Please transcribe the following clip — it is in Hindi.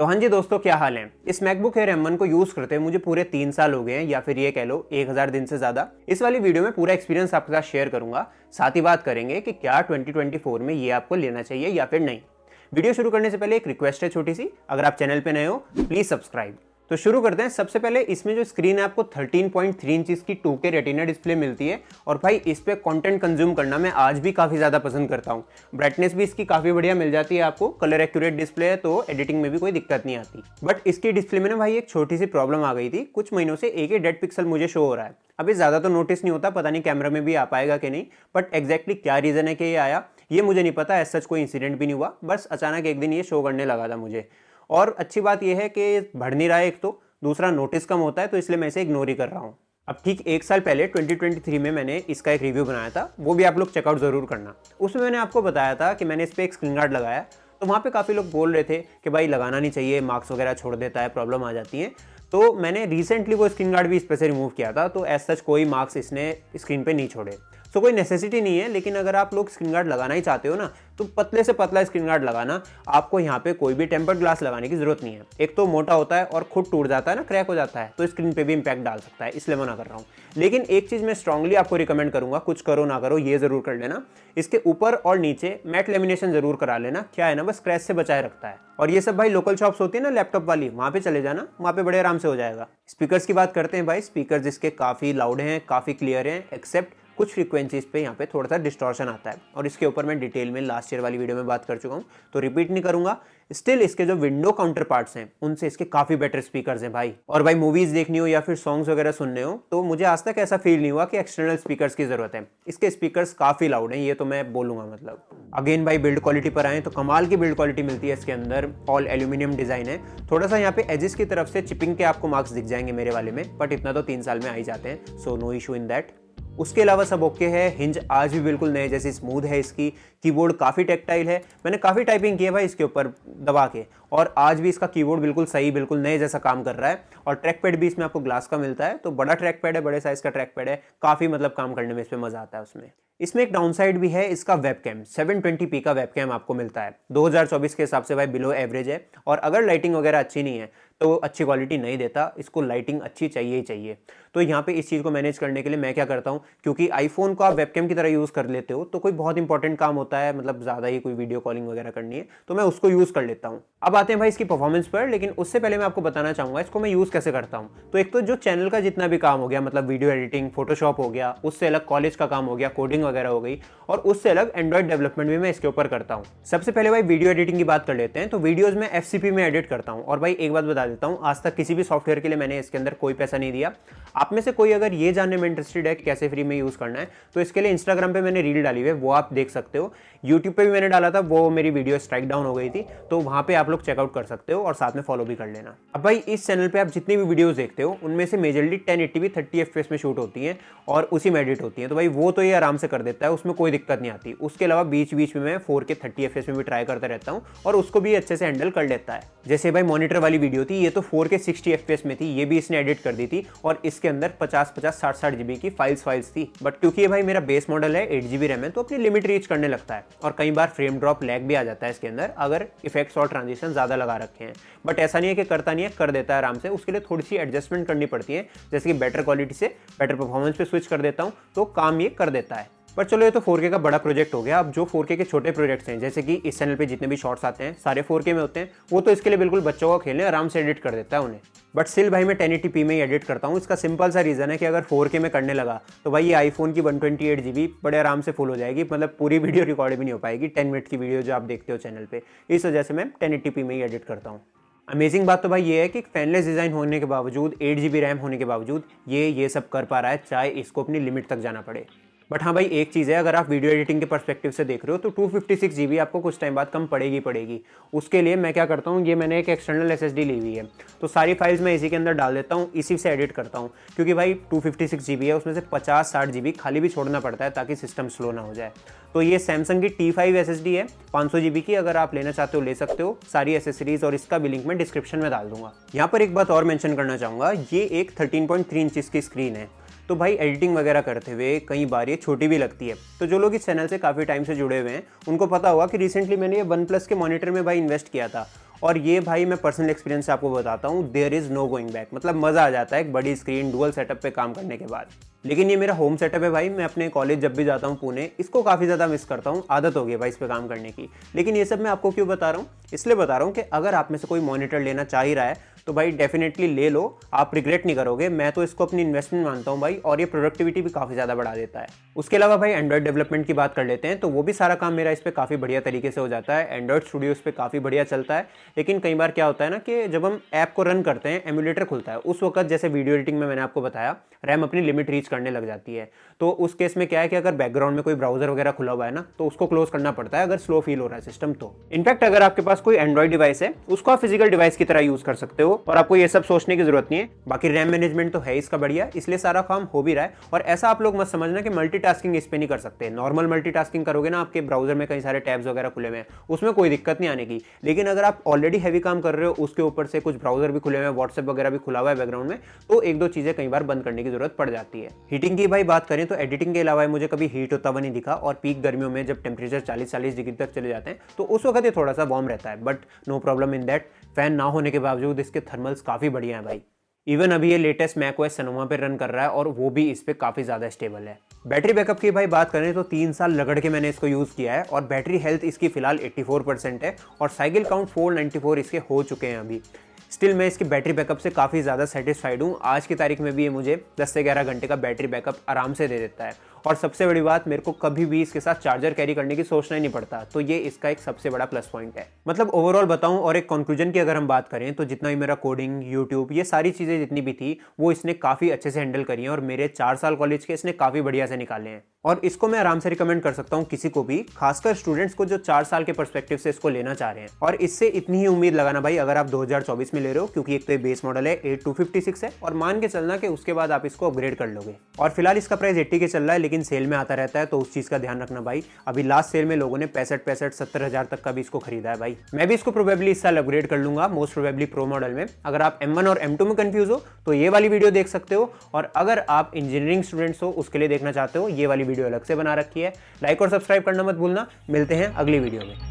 तो हाँ जी दोस्तों, क्या हाल है। इस मैकबुक एयर M1 को यूज करते हुए मुझे पूरे 3 साल हो गए हैं, या फिर ये कह लो 1000 दिन से ज्यादा। इस वाली वीडियो में पूरा एक्सपीरियंस आपके साथ शेयर करूंगा। साथ ही बात करेंगे कि क्या 2024 में ये आपको लेना चाहिए या फिर नहीं। वीडियो शुरू करने से पहले एक रिक्वेस्ट है छोटी सी, अगर आप चैनल पे नए हो प्लीज सब्सक्राइब। तो शुरू करते हैं। सबसे पहले इसमें जो स्क्रीन है आपको 13.3 इंचेस की 2K रेटिना डिस्प्ले मिलती है। और भाई इस पे कंटेंट कंज्यूम करना मैं आज भी काफ़ी ज़्यादा पसंद करता हूँ। ब्राइटनेस भी इसकी काफ़ी बढ़िया मिल जाती है आपको, कलर एक्यूरेट डिस्प्ले है तो एडिटिंग में भी कोई दिक्कत नहीं आती। बट इसकी डिस्प्ले में ना भाई एक छोटी सी प्रॉब्लम आ गई थी। कुछ महीनों से एक ही डेड पिक्सल मुझे शो हो रहा है। अभी ज़्यादा तो नोटिस नहीं होता, पता नहीं कैमरा में भी आ पाएगा कि नहीं, बट एग्जैक्टली क्या रीज़न है कि ये आया ये मुझे नहीं पता। ऐसा कोई इंसिडेंट भी नहीं हुआ, बस अचानक एक दिन ये शो करने लगा था मुझे। और अच्छी बात यह है कि बढ़ नहीं रहा है, एक तो दूसरा नोटिस कम होता है, तो इसलिए मैं इसे इग्नोर ही कर रहा हूँ। अब ठीक 1 साल पहले 2023 में मैंने इसका एक रिव्यू बनाया था, वो भी आप लोग चेकआउट ज़रूर करना। उसमें मैंने आपको बताया था कि मैंने इस पर एक स्क्रीन गार्ड लगाया, तो वहाँ पे काफ़ी लोग बोल रहे थे कि भाई लगाना नहीं चाहिए, मार्क्स वगैरह छोड़ देता है, प्रॉब्लम आ जाती है। तो मैंने रिसेंटली वो स्क्रीन गार्ड भी इस पर से रिमूव किया था, तो एज सच कोई मार्क्स इसने स्क्रीन पे नहीं छोड़े। सो कोई नेसेसिटी नहीं है, लेकिन अगर आप लोग स्क्रीन गार्ड लगाना ही चाहते हो ना, तो पतले से पतला स्क्रीन गार्ड लगाना। आपको यहाँ पे कोई भी टेम्पर्ड ग्लास लगाने की जरूरत नहीं है। एक तो मोटा होता है और खुद टूट जाता है ना, क्रैक हो जाता है, तो स्क्रीन पे भी इंपैक्ट डाल सकता है, इसलिए मना कर रहा हूँ। लेकिन एक चीज़ मैं स्ट्रांगली आपको रिकमेंड करूंगा, कुछ करो ना करो ये जरूर कर लेना, इसके ऊपर और नीचे मैट लेमिनेशन जरूर करा लेना। क्या है ना, बस क्रैच से बचाए रखता है। और ये सब भाई लोकल शॉप्स होती है ना लैपटॉप वाली, वहाँ पे चले जाना, वहाँ पे बड़े आराम से हो जाएगा। स्पीकर्स की बात करते हैं भाई। स्पीकर्स इसके काफ़ी लाउड हैं, काफ़ी क्लियर हैं, एक्सेप्ट कुछ फ्रीक्वेंसीज पे यहाँ पे थोड़ा सा डिस्टॉर्शन आता है। और इसके ऊपर मैं डिटेल में लास्ट ईयर वाली वीडियो में बात कर चुका हूँ, तो रिपीट नहीं करूंगा। स्टिल इसके जो विंडो काउंटर पार्ट्स हैं उनसे इसके काफ़ी बेटर स्पीकर्स हैं भाई। और भाई मूवीज़ देखनी हो या फिर सॉन्ग्स वगैरह सुनने हो, तो मुझे आज तक ऐसा फील नहीं हुआ कि एक्सटर्नल स्पीकर्स की ज़रूरत है। इसके स्पीकर्स काफ़ी लाउड हैं, ये तो मैं बोलूँगा। मतलब अगेन भाई बिल्ड क्वालिटी पर आए तो कमाल की बिल्ड क्वालिटी मिलती है इसके अंदर। ऑल एल्यूमिनियम डिज़ाइन है। थोड़ा सा यहाँ पे एजिस की तरफ से चिपिंग के आपको मार्क्स दिख जाएंगे मेरे वाले में, बट इतना तो 3 साल में आ ही जाते हैं, so no issue in that. उसके अलावा सब ओके है। हिंज आज भी बिल्कुल नए जैसी स्मूथ है इसकी। कीबोर्ड काफ़ी टेक्टाइल है, मैंने काफ़ी टाइपिंग की है भाई इसके ऊपर दबा के, और आज भी इसका कीबोर्ड बिल्कुल सही, बिल्कुल नए जैसा काम कर रहा है। और ट्रैक पैड भी इसमें आपको ग्लास का मिलता है, तो बड़ा ट्रैक पैड है, बड़े साइज़ का ट्रैक पैड है, काफ़ी मतलब काम करने में इस पर मज़ा आता है उसमें। इसमें एक डाउन साइड भी है, इसका वेबकैम 720p का वेबकैम आपको मिलता है। 2024 के हिसाब से भाई बिलो एवरेज है। और अगर लाइटिंग वगैरह अच्छी नहीं है तो अच्छी क्वालिटी नहीं देता, इसको लाइटिंग अच्छी चाहिए ही चाहिए। तो यहाँ पे इस चीज़ को मैनेज करने के लिए मैं क्या करता हूँ, क्योंकि आईफोन को आप वेबकैम की तरह यूज़ कर लेते हो, तो कोई बहुत इंपॉर्टेंट काम होता है, मतलब ज़्यादा ही कोई वीडियो कॉलिंग वगैरह करनी है, तो मैं उसको यूज़ कर लेता हूँ। अब आते हैं भाई इसकी परफॉर्मेंस पर, लेकिन उससे पहले मैं आपको बताना चाहूँगा इसको मैं यूज़ कैसे करता हूँ। तो एक तो जो चैनल का जितना भी काम हो गया, मतलब वीडियो एडिटिंग, फोटोशॉप हो गया, उससे अलग कॉलेज का काम हो गया, कोडिंग वगैरह हो गई, और उससे अलग एंड्रॉइड डेवलपमेंट भी मैं इसके ऊपर करता हूँ। सबसे पहले भाई वीडियो एडिटिंग की बात कर लेते हैं। तो वीडियोज़ में FCP में एडिट करता हूँ। और भाई एक बात बता देता हूँ, आज तक किसी भी सॉफ्टवेयर के लिए मैंने इसके अंदर कोई पैसा नहीं दिया। आप में से कोई अगर ये जानने में इंटरेस्टेड है कि कैसे फ्री में यूज़ करना है, तो इसके लिए इंस्टाग्राम पे मैंने रील डाली हुई है, वो आप देख सकते हो। यूट्यूब पे भी मैंने डाला था, वो मेरी वीडियो स्ट्राइक डाउन हो गई थी, तो वहाँ पे आप लोग चेकआउट कर सकते हो और साथ में फॉलो भी कर लेना। अब भाई इस चैनल पे आप जितनी भी वीडियोस देखते हो उनमें से मेजरली 1080p 30 FPS में शूट होती हैं और उसी में एडिट होती हैं, तो भाई वो तो ये आराम से कर देता है, उसमें कोई दिक्कत नहीं आती। उसके अलावा बीच बीच में मैं 4K 30 FPS में भी ट्राई करता रहता हूँ, और उसको भी अच्छे से हैंडल कर लेता है। जैसे भाई मॉनिटर वाली वीडियो थी, ये तो 4K 60 FPS में थी, ये भी इसने एडिट कर दी थी, और इसके अंदर 50-50 60-60 GB की फाइल्स थी। बट क्योंकि ये भाई मेरा बेस मॉडल है, 8 GB रैम है, तो अपनी लिमिट रीच करने लगता है, और कई बार फ्रेम ड्रॉप लैग भी आ जाता है इसके अंदर अगर इफेक्ट्स और ट्रांजिशन ज़्यादा लगा रखे हैं। बट ऐसा नहीं है कि करता नहीं है, कर देता है आराम से। उसके लिए थोड़ी सी एडजस्टमेंट करनी पड़ती है, जैसे कि बेटर क्वालिटी से बेटर परफॉर्मेंस पे स्विच कर देता हूँ, तो काम ये कर देता है। पर चलो ये तो 4K का बड़ा प्रोजेक्ट हो गया। अब जो 4K के छोटे प्रोजेक्ट्स हैं, जैसे कि इस चैनल पे जितने भी शॉर्ट्स आते हैं सारे 4K में होते हैं, वो तो इसके लिए बिल्कुल बच्चों को खेलने आराम से एडिट कर देता है उन्हें। बट स्टिल भाई मैं 1080p में ही एडिट करता हूँ। इसका सिंपल सा रीज़न है कि अगर 4K में करने लगा तो भाई ये आईफोन की 128 GB बड़े आराम से फुल हो जाएगी, मतलब पूरी वीडियो रिकॉर्ड भी नहीं हो पाएगी 10 मिनट की वीडियो जो आप देखते हो चैनल पे। इस वजह से मैं 1080p में ही एडिट करता हूँ। अमेजिंग बात तो भाई ये है कि फैनलेस डिज़ाइन होने के बावजूद, 8 GB रैम होने के बावजूद ये सब कर पा रहा है, चाहे इसको अपनी लिमिट तक जाना पड़े। बट हाँ भाई एक चीज़ है, अगर आप वीडियो एडिटिंग के पर्सपेक्टिव से देख रहे हो तो 256 GB आपको कुछ टाइम बाद कम पड़ेगी। उसके लिए मैं क्या करता हूँ, ये मैंने एक एक्सटर्नल SSD ली हुई है, तो सारी फाइल्स मैं इसी के अंदर डाल देता हूँ, इसी से एडिट करता हूँ। क्योंकि भाई 256 GB है, उसमें से 50-60 GB खाली भी छोड़ना पड़ता है ताकि सिस्टम स्लो ना हो जाए। तो ये सैमसंग की T5 SSD है 500 GB की, अगर आप लेना चाहते हो ले सकते हो। सारी एसेसरीज और इसका भी लिंक मैं डिस्क्रिप्शन में डाल दूंगा। यहाँ पर एक बात और मेंशन करना चाहूँगा, ये एक 13.3 इंचेस की स्क्रीन है, तो भाई एडिटिंग वगैरह करते हुए कई बार ये छोटी भी लगती है। तो जो लोग इस चैनल से काफ़ी टाइम से जुड़े हुए हैं उनको पता होगा कि रिसेंटली मैंने ये OnePlus के मॉनिटर में भाई इन्वेस्ट किया था, और ये भाई मैं पर्सनल एक्सपीरियंस से आपको बताता हूँ, there is no going back. मतलब मजा आ जाता है एक बड़ी स्क्रीन डुअल सेटअप पे काम करने के बाद। लेकिन ये मेरा होम सेटअप है भाई, मैं अपने कॉलेज जब भी जाता हूँ पुणे, इसको काफ़ी ज़्यादा मिस करता हूँ। आदत हो गई भाई इस पे काम करने की। लेकिन ये सब मैं आपको क्यों बता रहा हूँ, इसलिए बता रहा हूँ कि अगर आप में से कोई मॉनिटर लेना चाह ही रहा है तो भाई डेफिनेटली ले लो, आप रिग्रेट नहीं करोगे। मैं तो इसको अपनी इन्वेस्टमेंट मानता हूँ भाई, और ये प्रोडक्टिविटी भी काफ़ी ज़्यादा बढ़ा देता है। उसके अलावा भाई एंड्रॉइड डेवलपमेंट की बात कर लेते हैं, तो वो भी सारा काम मेरा इस पर काफ़ी बढ़िया तरीके से हो जाता है। एंड्रॉइड स्टूडियो इस पर काफ़ी बढ़िया चलता है। लेकिन कई बार क्या होता है ना कि जब हम ऐप को रन करते हैं, एमुलेटर खुलता है, उस वक्त जैसे वीडियो एडिटिंग में मैंने आपको बताया, रैम अपनी लिमिट रीच करने लग जाती है। तो उस केस में क्या है कि अगर बैकग्राउंड में कोई ब्राउजर वगैरह खुला हुआ है ना, तो उसको क्लोज करना पड़ता है अगर स्लो फील हो रहा है सिस्टम। तो इनफैक्ट अगर आपके पास कोई एंड्रॉइड डिवाइस है, उसको आप फिजिकल डिवाइस की तरह यूज कर सकते हो और आपको ये सब सोचने की जरूरत नहीं है। बाकी रैम मैनेजमेंट तो है इसका बढ़िया, इसलिए सारा काम हो भी रहा है। और ऐसा आप लोग मत समझना कि मल्टीटास्किंग इस पे नहीं कर सकते। नॉर्मल मल्टीटास्किंग करोगे ना, आपके ब्राउजर में कई सारे टैब्स वगैरह खुले हुए हैं, उसमें कोई दिक्कत नहीं आने की। लेकिन अगर आप ऑलरेडी हैवी काम कर रहे हो, उसके ऊपर से कुछ ब्राउजर भी खुले हुए हैं, व्हाट्सएप वगैरह भी खुला हुआ है बैकग्राउंड में, तो एक दो चीजें कई बार बंद करने की जरूरत पड़ जाती है। हीटिंग की भाई बात करें तो एडिटिंग के अलावा मुझे कभी हीट होता हुआ नहीं दिखा। और पीक गर्मियों में जब टेम्परेचर 40-40 डिग्री तक चले जाते हैं तो उस वक्त ये थोड़ा सा वार्म रहता है, but no problem in that. Fan ना होने के बावजूद इसके थर्मल्स काफी बढ़िया है भाई। इवन अभी ये लेटेस्ट मैकओएस सोनामा पे रन कर रहा है और वो भी इस पे काफी ज्यादा स्टेबल है। बैटरी बैकअप की भाई बात करें तो 3 साल रगड़ के मैंने इसको यूज किया है और बैटरी हेल्थ इसकी फिलहाल 84% है और साइकिल काउंट 494 इसके हो चुके हैं अभी। स्टिल मैं इसकी बैटरी बैकअप से काफ़ी ज़्यादा सेटिस्फाइड हूँ। आज की तारीख में भी ये मुझे 10 से 11 घंटे का बैटरी बैकअप आराम से दे देता है। और सबसे बड़ी बात, मेरे को कभी भी इसके साथ चार्जर कैरी करने की सोचना ही नहीं पड़ता, तो ये इसका एक सबसे बड़ा प्लस पॉइंट है। मतलब ओवरऑल बताऊं और एक कंक्लूजन की अगर हम बात करें तो जितना भी मेरा कोडिंग, यूट्यूब, ये सारी चीज़ें जितनी भी थी वो इसने काफ़ी अच्छे से हैंडल करी हैं और मेरे 4 साल कॉलेज के इसने काफ़ी बढ़िया से निकाले हैं। और इसको मैं आराम से रिकमेंड कर सकता हूँ किसी को भी, खासकर स्टूडेंट्स को जो 4 साल के पर्सपेक्टिव से इसको लेना चाह रहे हैं। और इससे इतनी ही उम्मीद लगाना भाई अगर आप 2024 में ले रहे हो, क्योंकि एक तो बेस मॉडल है 8256 है और मान के चलना कि उसके बाद आप इसको अपग्रेड कर लोगे। और फिलहाल इसका प्राइस 80 के चल रहा है, लेकिन सेल में आता रहता है, तो उस चीज का ध्यान रखना भाई। अभी लास्ट सेल में लोगों ने 65-70 हजार तक का भी इसको खरीदा है भाई। मैं भी इसको प्रोबेबली इस साल अपग्रेड कर लूंगा, मोस्ट प्रोबेबली प्रो मॉडल में। अगर आप M1 और M2 में कंफ्यूज हो तो ये वाली वीडियो देख सकते हो, और अगर आप इंजीनियरिंग स्टूडेंट्स हो उसके लिए देखना चाहते हो, ये वाली वीडियो अलग से बना रखी है। लाइक और सब्सक्राइब करना मत भूलना। मिलते हैं अगली वीडियो में।